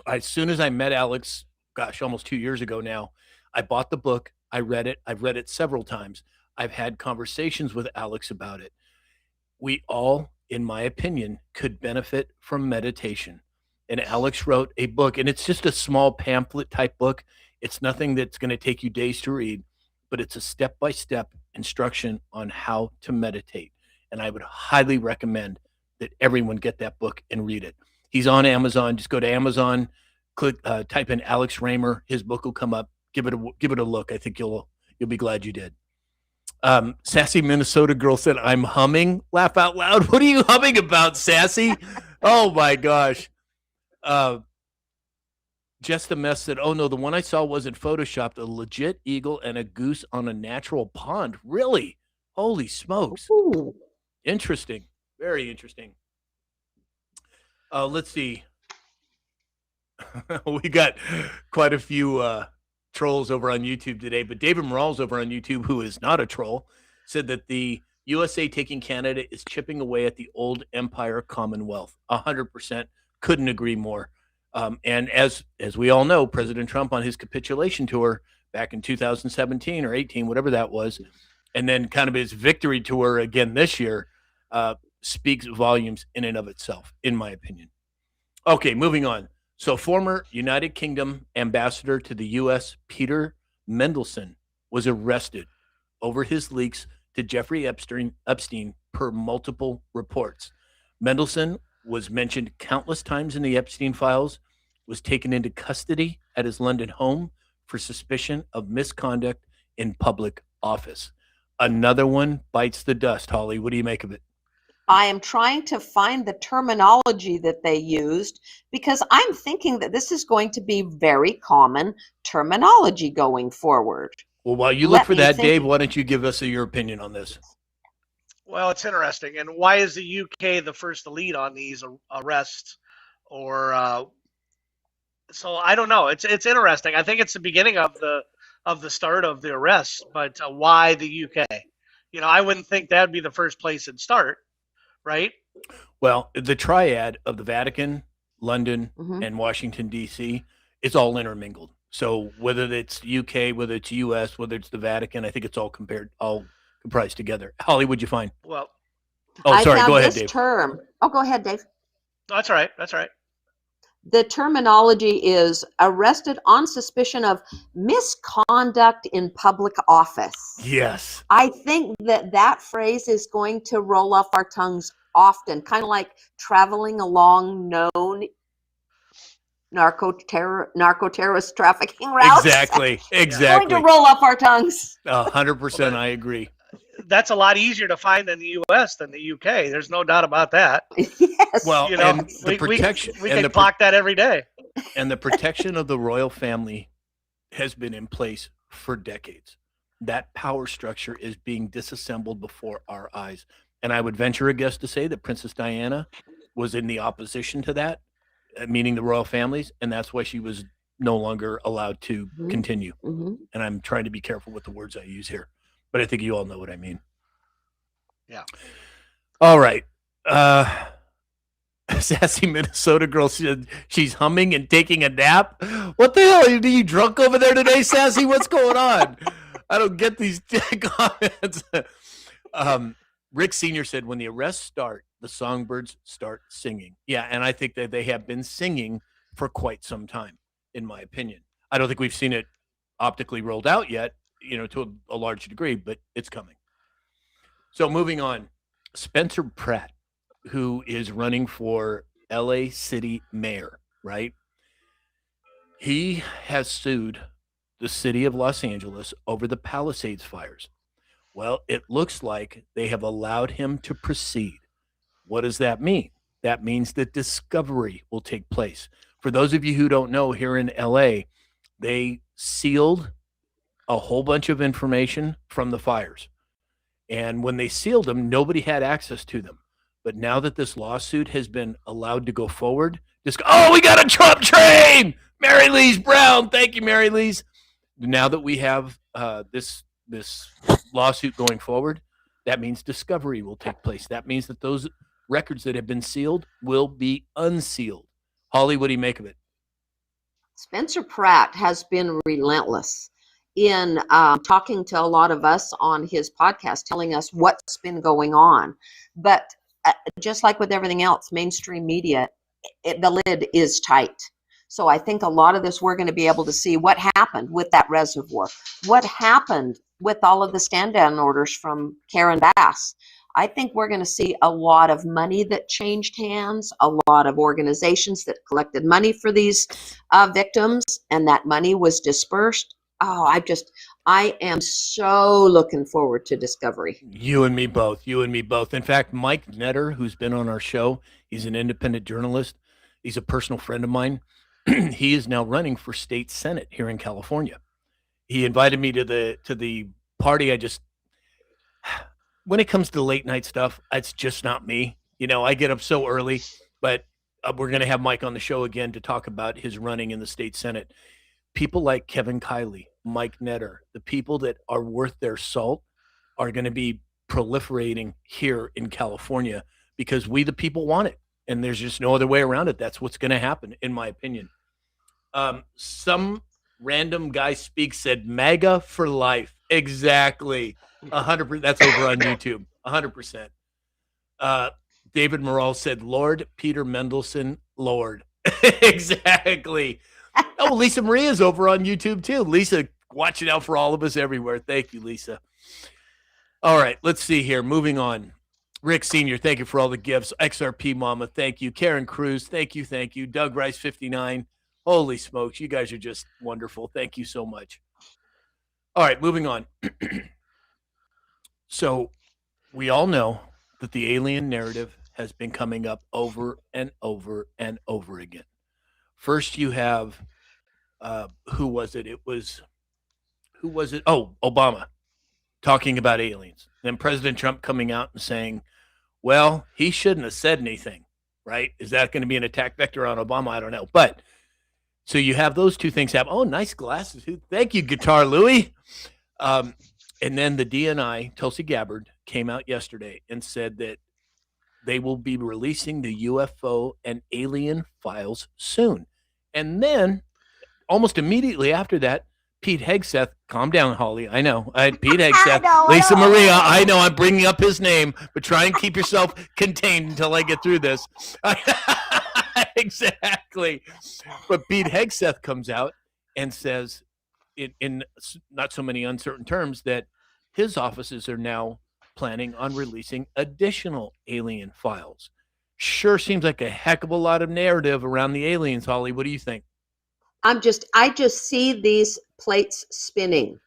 As soon as I met Alex, almost 2 years ago now, I bought the book. I read it. I've read it several times. I've had conversations with Alex about it. We all, in my opinion, could benefit from meditation. And Alex wrote a book, and it's just a small pamphlet type book. It's nothing that's going to take you days to read, but it's a step-by-step instruction on how to meditate. And I would highly recommend that everyone get that book and read it. He's on Amazon. Just go to Amazon, click, type in Alex Raymer. His book will come up. Give it a look. I think you'll be glad you did. Sassy Minnesota girl said, I'm humming. Laugh out loud. What are you humming about, Sassy? Oh my gosh. Just the Mess said, oh no, the one I saw wasn't photoshopped. A legit eagle and a goose on a natural pond. Really? Holy smokes. Ooh. Interesting. Very interesting. Let's see. We got quite a few trolls over on YouTube today, but David Morales over on YouTube, who is not a troll, said that the USA taking Canada is chipping away at the old empire Commonwealth. 100%. Couldn't agree more. And as we all know, President Trump on his capitulation tour back in 2017 or 18, whatever that was, and then kind of his victory tour again this year, speaks volumes in and of itself, in my opinion. Okay, moving on. So former United Kingdom ambassador to the U.S., Peter Mendelsohn, was arrested over his leaks to Jeffrey Epstein per multiple reports. Mendelsohn was mentioned countless times in the Epstein files, was taken into custody at his London home for suspicion of misconduct in public office. Another one bites the dust. Holly, what do you make of it? I am trying to find the terminology that they used because I'm thinking that this is going to be very common terminology going forward. Well, while you look for that, Dave, why don't you give us your opinion on this? Well, it's interesting. And why is the UK the first to lead on these arrests? Or so I don't know. It's interesting. I think it's the beginning of the start of the arrests, but why the UK? You know, I wouldn't think that'd be the first place it'd start, right? Well, the triad of the Vatican, London, and Washington, D.C., it's all intermingled. So whether it's UK, whether it's US, whether it's the Vatican, I think it's all comprise together. Holly, what'd you find? Well, Oh, sorry. I found Go ahead, this Dave. term. Oh, go ahead, Dave. that's all right. That's all right. The terminology is arrested on suspicion of misconduct in public office. Yes. I think that phrase is going to roll off our tongues often, kind of like traveling along known narco-terrorist trafficking routes. Exactly. Going Exactly. to roll off our tongues. 100%. I agree. That's a lot easier to find in the U.S. than the U.K. There's no doubt about that. Yes. Well, You know, and the protection we and can the clock that every day. and the protection of the royal family has been in place for decades. That power structure is being disassembled before our eyes. And I would venture a guess to say that Princess Diana was in the opposition to that, meaning the royal families, and that's why she was no longer allowed to Mhm. continue. Mhm. And I'm trying to be careful with the words I use here, but I think you all know what I mean. Yeah. All right. Sassy Minnesota girl said she's humming and taking a nap. What the hell? Are you drunk over there today, Sassy? What's going on? I don't get these comments. Rick Sr. said, when the arrests start, the songbirds start singing. Yeah, and I think that they have been singing for quite some time, in my opinion. I don't think we've seen it optically rolled out yet, to a large degree, but it's coming. So moving on, Spencer Pratt, who is running for LA City Mayor, right? He has sued the city of Los Angeles over the Palisades fires. Well, it looks like they have allowed him to proceed. What does that mean? That means that discovery will take place. For those of you who don't know, here in LA, they sealed a whole bunch of information from the fires. And when they sealed them, nobody had access to them. But now that this lawsuit has been allowed to go forward, we got a Trump train! Mary Louise Brown. Thank you, Mary Louise. Now that we have this lawsuit going forward, that means discovery will take place. That means that those records that have been sealed will be unsealed. Holly, what do you make of it? Spencer Pratt has been relentless in talking to a lot of us on his podcast, telling us what's been going on. But just like with everything else, mainstream media, the lid is tight. So I think a lot of this, we're going to be able to see what happened with that reservoir, what happened with all of the stand-down orders from Karen Bass. I think we're going to see a lot of money that changed hands, a lot of organizations that collected money for these victims, and that money was dispersed. Oh, I am so looking forward to discovery. You and me both. In fact, Mike Netter, who's been on our show, he's an independent journalist. He's a personal friend of mine. He is now running for state senate here in California. He invited me to the party. When it comes to late night stuff, it's just not me. I get up so early, but we're going to have Mike on the show again to talk about his running in the state senate. People like Kevin Kiley, Mike Netter, the people that are worth their salt are going to be proliferating here in California because we, the people, want it. And there's just no other way around it. That's what's going to happen, in my opinion. Some random guy said MAGA for life. Exactly. 100%. That's over on YouTube. 100%. David Morrell said, Lord Peter Mendelsohn, Lord. Exactly. Oh, Lisa Maria's over on YouTube too. Lisa, watching out for all of us everywhere. Thank you, Lisa. All right, let's see here. Moving on. Rick Sr., thank you for all the gifts. XRP Mama, thank you. Karen Cruz, thank you. Doug Rice, 59. Holy smokes, you guys are just wonderful. Thank you so much. All right, moving on. So we all know that the alien narrative has been coming up over and over and over again. First, you have, who was it? Oh, Obama talking about aliens. Then President Trump coming out and saying, well, he shouldn't have said anything, right? Is that going to be an attack vector on Obama? I don't know. But so you have those two things happen. Oh, nice glasses. Thank you, Guitar Louie. And then the DNI, Tulsi Gabbard, came out yesterday and said that they will be releasing the UFO and alien files soon. And then almost immediately after that, Pete Hegseth, calm down, Holly. I know. Pete Hegseth, know, Lisa I know. Maria. I know I'm bringing up his name, but try and keep yourself contained until I get through this. Exactly. But Pete Hegseth comes out and says, in not so many uncertain terms, that his offices are now planning on releasing additional alien files. Sure seems like a heck of a lot of narrative around the aliens, Holly. What do you think? I just see these plates spinning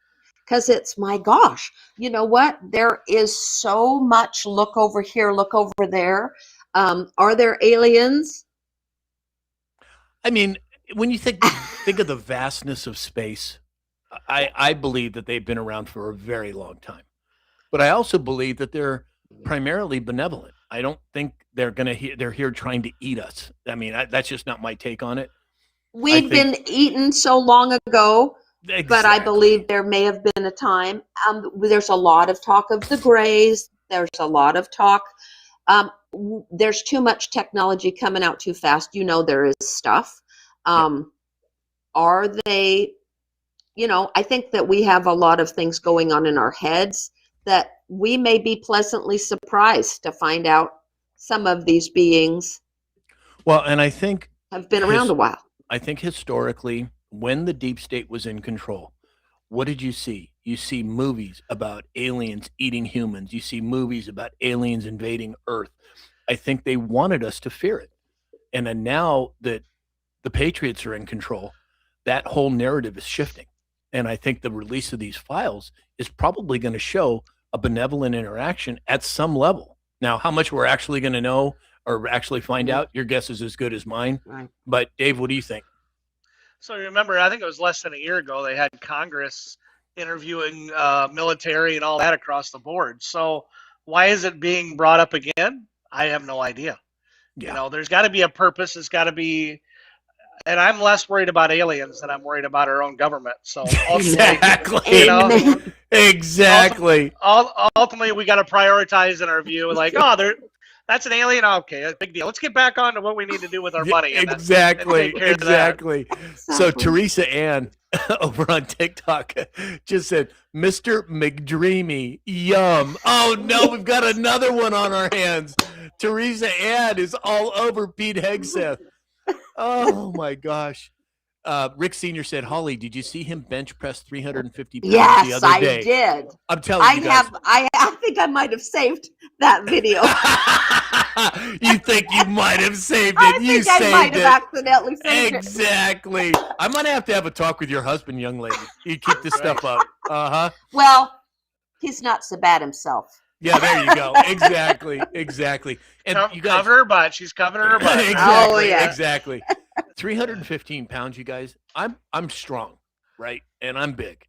because it's, my gosh, you know what? There is so much look over here, look over there. Are there aliens? I mean, when you think of the vastness of space, I believe that they've been around for a very long time. But I also believe that they're primarily benevolent. I don't think they're here trying to eat us. I mean, that's just not my take on it. We've been eaten so long ago, Exactly. but I believe there may have been a time. There's a lot of talk of the Greys. There's a lot of talk. There's too much technology coming out too fast. You know, there is stuff. Are they, I think that we have a lot of things going on in our heads that we may be pleasantly surprised to find out some of these beings. Well, and I think have been around a while. I think historically, when the deep state was in control, what did you see? You see movies about aliens eating humans. You see movies about aliens invading Earth. I think they wanted us to fear it. And then now that the Patriots are in control, that whole narrative is shifting. And I think the release of these files is probably going to show a benevolent interaction at some level. Now, how much we're actually going to know or actually find out, your guess is as good as mine. Right. But Dave, what do you think? So remember, I think it was less than a year ago, they had Congress interviewing military and all that across the board. So why is it being brought up again? I have no idea. Yeah. There's got to be a purpose. It's got to be, and I'm less worried about aliens than I'm worried about our own government. So exactly, exactly. Ultimately, we got to prioritize in our view. Like, that's an alien. Okay, a big deal. Let's get back on to what we need to do with our money. Exactly. So Teresa Ann over on TikTok just said, "Mr. McDreamy, yum." Oh no, we've got another one on our hands. Teresa Ann is all over Pete Hegseth. Oh my gosh. Rick Sr. said, Holly, did you see him bench press 350 pounds the other day? Yes, I did. I'm telling you guys. I think I might have saved that video. You think you might have saved it? I think I might have accidentally saved it. Exactly. I'm going to have a talk with your husband, young lady. You keep this stuff up. Uh-huh. Well, he's not so bad himself. Yeah, there you go. Exactly. And you guys, cover her butt. She's covering her butt. Exactly. Oh, yeah. Exactly. 315 pounds, you guys. I'm strong, right? And I'm big.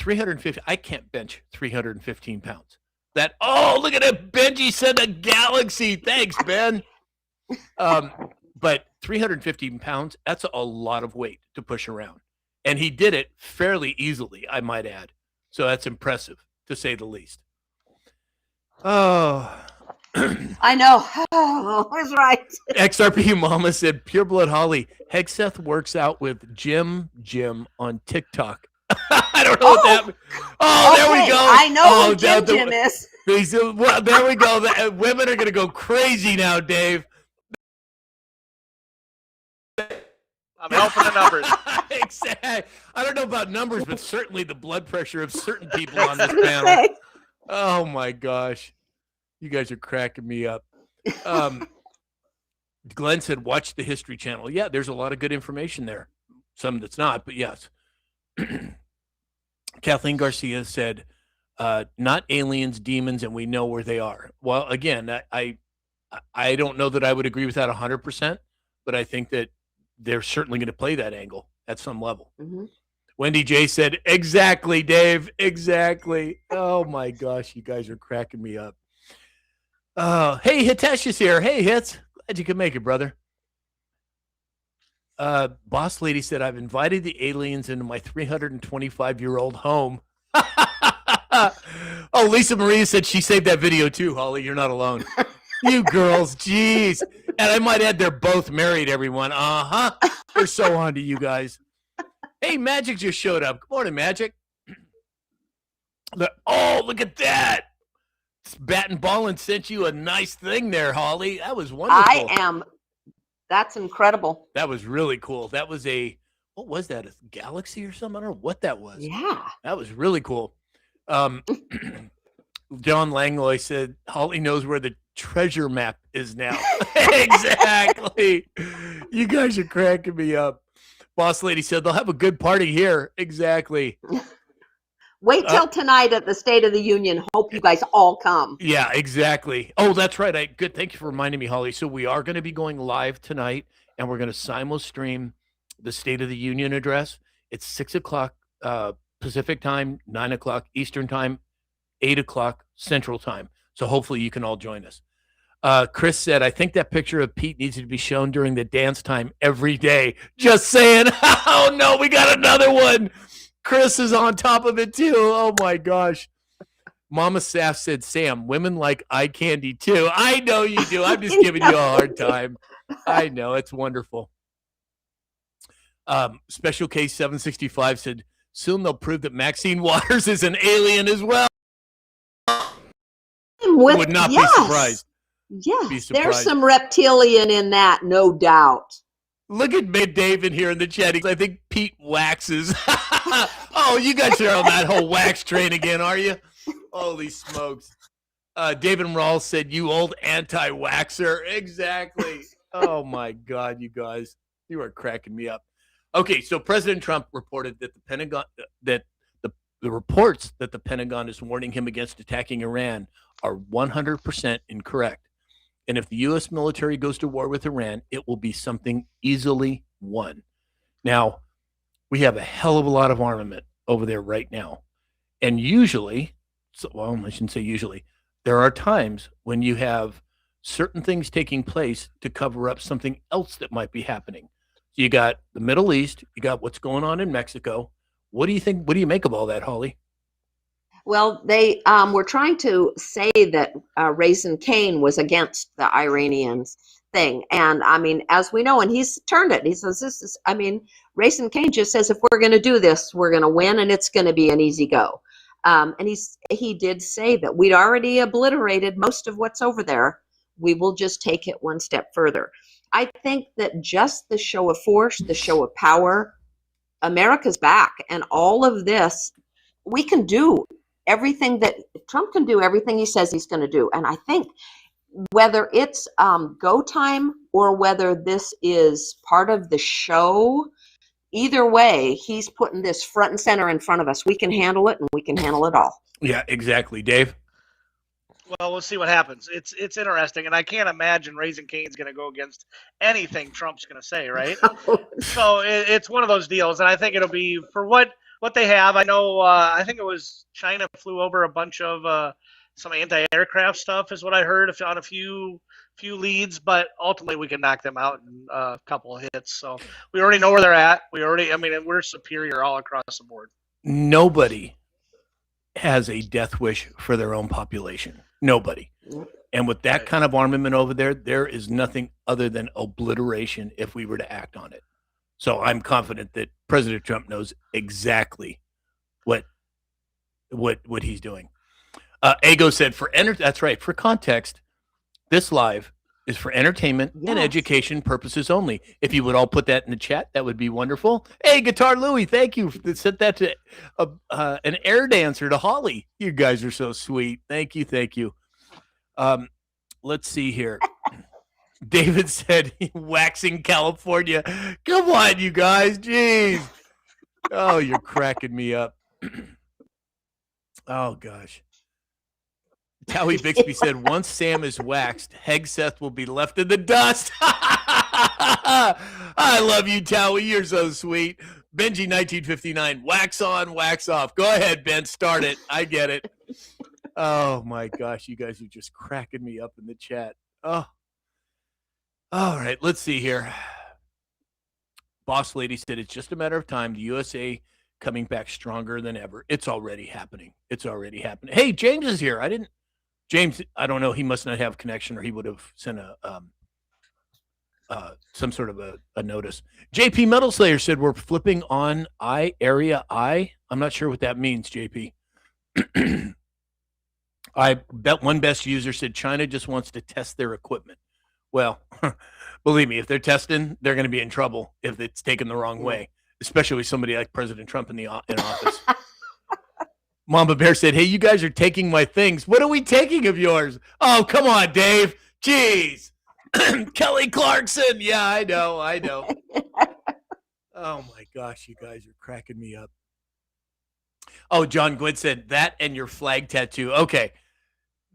350. I can't bench 315 pounds. Look at it. Benji said a galaxy. Thanks, Ben. But 315 pounds, that's a lot of weight to push around. And he did it fairly easily, I might add. So that's impressive, to say the least. Oh. I know. Oh, that's right. XRP Mama said, Pure Blood Holly, Hegseth works out with Jim on TikTok. I don't know what that means. Oh, okay. There we go. I know who Jim is. Well, there we go. Women are going to go crazy now, Dave. I'm helping the numbers. Exactly. I don't know about numbers, but certainly the blood pressure of certain people on this panel. Oh, my gosh. You guys are cracking me up. Glenn said, watch the History Channel. Yeah, there's a lot of good information there. Some that's not, but yes. Kathleen Garcia said, not aliens, demons, and we know where they are. Well, again, I don't know that I would agree with that 100%, but I think that they're certainly going to play that angle at some level. Mm-hmm. Wendy J said, exactly, Dave, exactly. Oh, my gosh, you guys are cracking me up. Hey, Hitesh is here. Hey, Hits. Glad you could make it, brother. Boss Lady said, I've invited the aliens into my 325-year-old home. Oh, Lisa Maria said she saved that video too, Holly. You're not alone. You girls, jeez. And I might add they're both married, everyone. Uh-huh. We're so on to you guys. Hey, Magic just showed up. Good morning, Magic. Look at that. Bat and Ballin sent you a nice thing there, Holly. That was wonderful. That's incredible. That was really cool. That was what was that? A galaxy or something? I don't know what that was. Yeah. That was really cool. John Langlois said, Holly knows where the treasure map is now. Exactly. You guys are cracking me up. Boss Lady said, they'll have a good party here. Exactly. Wait till tonight at the State of the Union. Hope you guys all come. Yeah, exactly. Oh, that's right. Good. Thank you for reminding me, Holly. So we are going to be going live tonight, and we're going to simul-stream the State of the Union address. It's 6 o'clock Pacific time, 9 o'clock Eastern time, 8 o'clock Central time. So hopefully you can all join us. Chris said, I think that picture of Pete needs to be shown during the dance time every day. Just saying. Oh, no, we got another one. Chris is on top of it, too. Oh, my gosh. Mama Saff said, Sam, women like eye candy, too. I know you do. I'm just giving you a hard time. I know. It's wonderful. Special Case 765 said, soon they'll prove that Maxine Waters is an alien as well. Would not be surprised. Yes, there's some reptilian in that, no doubt. Look at Dave in here in the chat. I think Pete waxes. Oh, you guys are on that whole wax train again, are you? Holy smokes. David Rawls said, you old anti-waxer. Exactly. Oh, my God, you guys. You are cracking me up. Okay, so President Trump reported that the Pentagon, that the reports that the Pentagon is warning him against attacking Iran are 100% incorrect. And if the U.S. military goes to war with Iran, it will be something easily won. Now, we have a hell of a lot of armament over there right now. And usually, well, I shouldn't say usually, there are times when you have certain things taking place to cover up something else that might be happening. So you got the Middle East, you got what's going on in Mexico. What do you think? What do you make of all that, Holly? Well, they were trying to say that Raisin Cain was against the Iranians thing. And I mean, as we know, and he's turned it. He says, this is, I mean, Raisin Cain just says, if we're going to do this, we're going to win and it's going to be an easy go. And he did say that we'd already obliterated most of what's over there. We will just take it one step further. I think that just the show of force, the show of power, America's back, and all of this, we can do everything that Trump can do, everything he says he's going to do. And I think whether it's go time or whether this is part of the show, either way, he's putting this front and center in front of us. We can handle it, and we can handle it all. Yeah, exactly. Dave? Well, we'll see what happens. It's interesting, and I can't imagine Raisin Cane's going to go against anything Trump's going to say, right? So it's one of those deals, and I think it'll be for what they have. I know, I think it was China flew over a bunch of some anti-aircraft stuff is what I heard on a few leads, but ultimately we can knock them out in a couple of hits. So we already know where they're at. We're superior all across the board. Nobody has a death wish for their own population. Nobody. And with that kind of armament over there, there is nothing other than obliteration if we were to act on it. So I'm confident that President Trump knows exactly what he's doing. Ego said, that's right. For context, this live is for entertainment and education purposes only. If you would all put that in the chat, that would be wonderful. Hey, Guitar Louie, thank you. Sent that to an air dancer to Holly. You guys are so sweet. Thank you. Let's see here. David said, waxing California. Come on, you guys. Jeez. Oh, you're cracking me up. Oh, gosh. Towie Bixby said, once Sam is waxed, Hegseth will be left in the dust. I love you, Towie. You're so sweet. Benji 1959, wax on, wax off. Go ahead, Ben. Start it. I get it. Oh, my gosh. You guys are just cracking me up in the chat. Oh. All right. Let's see here. Boss Lady said, it's just a matter of time. The USA coming back stronger than ever. It's already happening. Hey, James is here. James, I don't know. He must not have connection, or he would have sent some sort of a notice. JP Metal Slayer said we're flipping on area I. I'm not sure what that means, JP. I bet one best user said China just wants to test their equipment. Well, believe me, if they're testing, they're going to be in trouble if it's taken the wrong way, especially with somebody like President Trump in office. Mama Bear said, hey, you guys are taking my things. What are we taking of yours? Oh, come on, Dave. Jeez. Kelly Clarkson. Yeah, I know. Oh, my gosh, you guys are cracking me up. Oh, John Gwynn said that and your flag tattoo. Okay.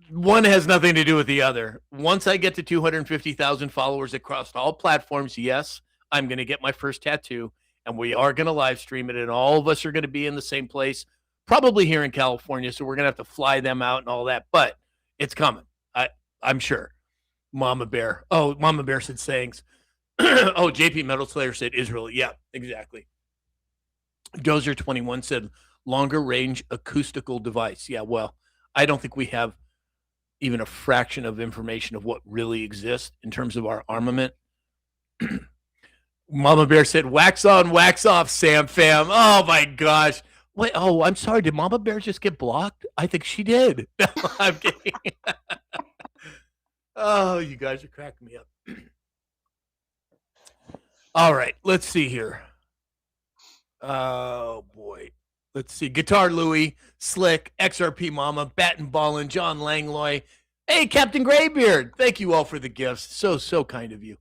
One has nothing to do with the other. Once I get to 250,000 followers across all platforms, yes, I'm going to get my first tattoo, and we are going to live stream it, and all of us are going to be in the same place, probably here in California, so we're going to have to fly them out and all that, but it's coming. I'm sure. Mama Bear. Oh, Mama Bear said sayings. Oh, JP Metal Slayer said Israel. Yeah, exactly. Dozer21 said longer range acoustical device. Yeah, well, I don't think we have even a fraction of information of what really exists in terms of our armament. Mama Bear said, wax on, wax off, Sam Fam. Oh, my gosh. Wait, oh, I'm sorry. Did Mama Bear just get blocked? I think she did. I'm kidding. Oh, you guys are cracking me up. All right, let's see here. Oh, boy. Let's see. Guitar Louie, Slick, XRP Mama, Bat and Ballin, John Langloy. Hey, Captain Graybeard. Thank you all for the gifts. So kind of you.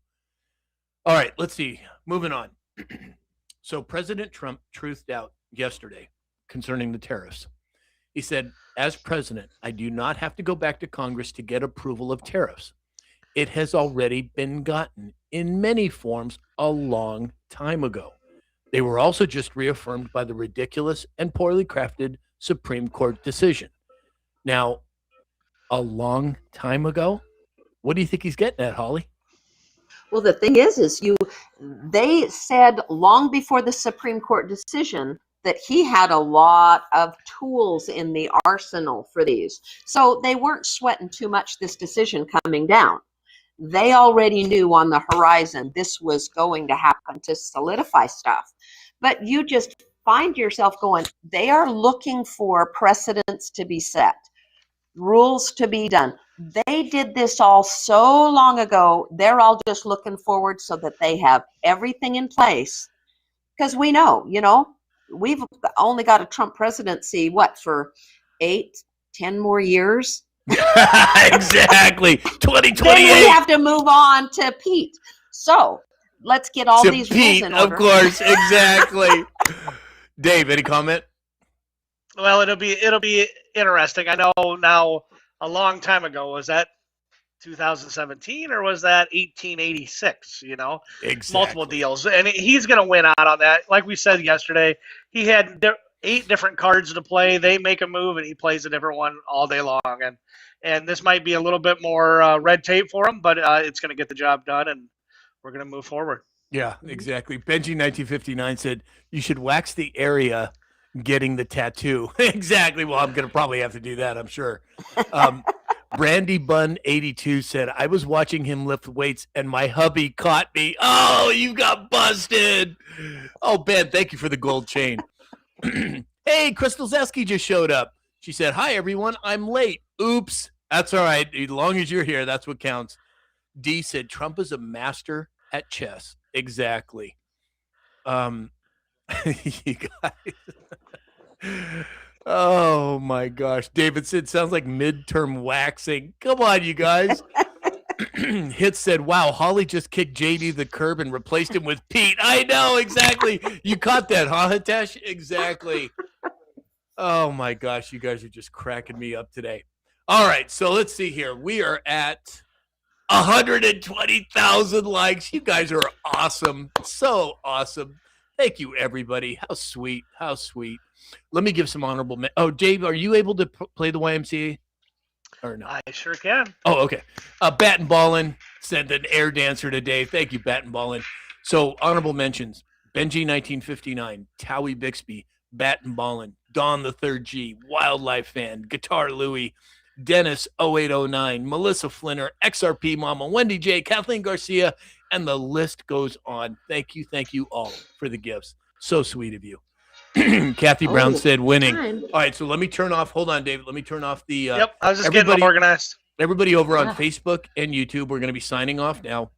All right, let's see. Moving on. So President Trump truthed out yesterday concerning the tariffs. He said, as president, I do not have to go back to Congress to get approval of tariffs. It has already been gotten in many forms a long time ago. They were also just reaffirmed by the ridiculous and poorly crafted Supreme Court decision. Now, a long time ago? What do you think he's getting at, Holly? Well, the thing is they said long before the Supreme Court decision that he had a lot of tools in the arsenal for these. So they weren't sweating too much this decision coming down. They already knew on the horizon this was going to happen to solidify stuff. But you just find yourself going, they are looking for precedents to be set, rules to be done. They did this all so long ago. They're all just looking forward so that they have everything in place. Because we know, we've only got a Trump presidency, for 8-10 more years? Exactly. 2028. Then we have to move on to Pete. So let's get all these Pete, rules in order. Of course, exactly. Dave, any comment? Well, it'll be interesting. I know now a long time ago, was that 2017 or was that 1886? Exactly. Multiple deals, and he's going to win out on that. Like we said yesterday, he had 8 different cards to play. They make a move and he plays a different one all day long. And this might be a little bit more red tape for him, but it's going to get the job done, and we're going to move forward. Yeah, exactly. Benji 1959 said you should wax the area getting the tattoo. Exactly. Well, I'm going to probably have to do that, I'm sure. Brandy Bun 82 said, I was watching him lift weights and my hubby caught me. Oh, you got busted. Oh, Ben, thank you for the gold chain. Hey, Crystal Zeski just showed up. She said, hi, everyone. I'm late. Oops. That's all right. As long as you're here, that's what counts. D said, Trump is a master at chess. Exactly. You guys. Oh, my gosh. David said, sounds like midterm waxing. Come on, you guys. Hit said, wow, Holly just kicked JD the curb and replaced him with Pete. I know, exactly. You caught that, huh, Hitesh? Exactly. Oh, my gosh. You guys are just cracking me up today. All right, so let's see here. We are at 120,000 likes. You guys are awesome. So awesome. Thank you, everybody. How sweet. How sweet. Let me give some honorable. Oh, Dave, are you able to play the YMCA or no? I sure can. Oh, okay. Bat and Ballin sent an air dancer to Dave. Thank you, Bat and Ballin. So honorable mentions: Benji 1959, Towie Bixby, Bat and Ballin, Don the Third G, Wildlife Fan, Guitar Louie, Dennis 0809, Melissa Flinner, XRP Mama, Wendy J, Kathleen Garcia, and the list goes on. Thank you all for the gifts. So sweet of you. Kathy Brown said winning. Time. All right, so let me turn off. Hold on, David. Let me turn off the. Yep, I was just getting organized. Everybody over on Yeah. Facebook and YouTube, we're going to be signing off now.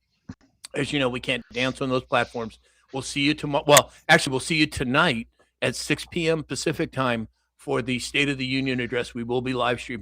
As you know, we can't dance on those platforms. We'll see you tomorrow. Well, actually, we'll see you tonight at 6 p.m. Pacific time for the State of the Union address. We will be live streaming.